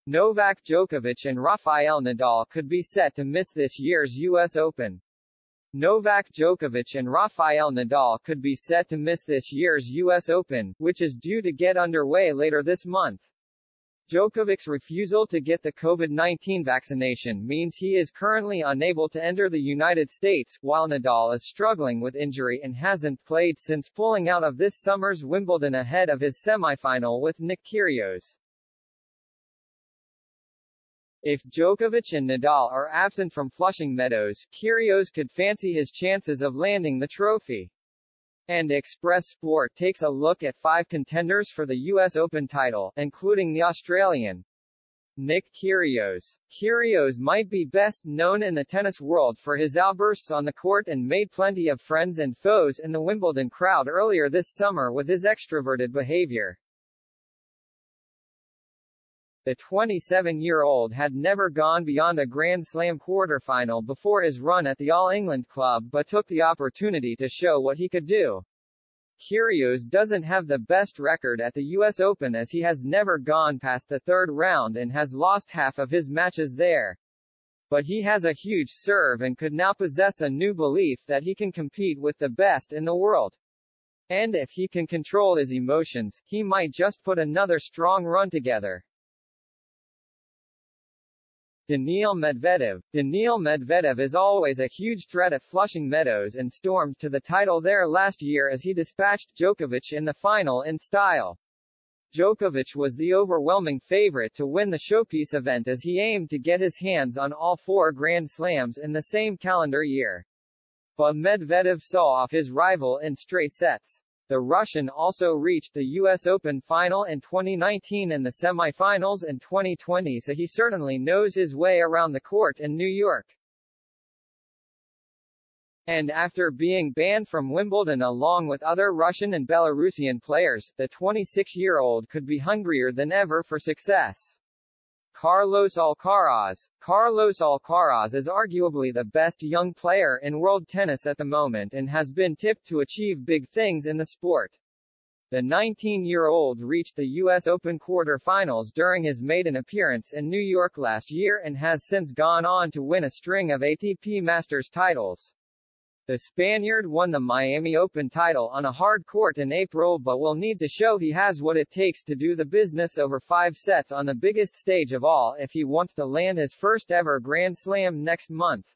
Novak Djokovic and Rafael Nadal could be set to miss this year's U.S. Open. Novak Djokovic and Rafael Nadal could be set to miss this year's U.S. Open, which is due to get underway later this month. Djokovic's refusal to get the COVID-19 vaccination means he is currently unable to enter the United States, while Nadal is struggling with injury and hasn't played since pulling out of this summer's Wimbledon ahead of his semifinal with Kyrgios. If Djokovic and Nadal are absent from Flushing Meadows, Kyrgios could fancy his chances of landing the trophy. And Express Sport takes a look at 5 contenders for the U.S. Open title, including the Australian Nick Kyrgios. Kyrgios might be best known in the tennis world for his outbursts on the court and made plenty of friends and foes in the Wimbledon crowd earlier this summer with his extroverted behavior. The 27-year-old had never gone beyond a Grand Slam quarterfinal before his run at the All England club but took the opportunity to show what he could do. Kyrgios doesn't have the best record at the U.S. Open as he has never gone past the third round and has lost half of his matches there. But he has a huge serve and could now possess a new belief that he can compete with the best in the world. And if he can control his emotions, he might just put another strong run together. Daniil Medvedev. Daniil Medvedev is always a huge threat at Flushing Meadows and stormed to the title there last year as he dispatched Djokovic in the final in style. Djokovic was the overwhelming favorite to win the showpiece event as he aimed to get his hands on all 4 Grand Slams in the same calendar year. But Medvedev saw off his rival in straight sets. The Russian also reached the U.S. Open final in 2019 and the semi-finals in 2020, so he certainly knows his way around the court in New York. And after being banned from Wimbledon along with other Russian and Belarusian players, the 26-year-old could be hungrier than ever for success. Carlos Alcaraz. Carlos Alcaraz is arguably the best young player in world tennis at the moment and has been tipped to achieve big things in the sport. The 19-year-old reached the U.S. Open quarter-finals during his maiden appearance in New York last year and has since gone on to win a string of ATP Masters titles. The Spaniard won the Miami Open title on a hard court in April but will need to show he has what it takes to do the business over 5 sets on the biggest stage of all if he wants to land his first ever Grand Slam next month.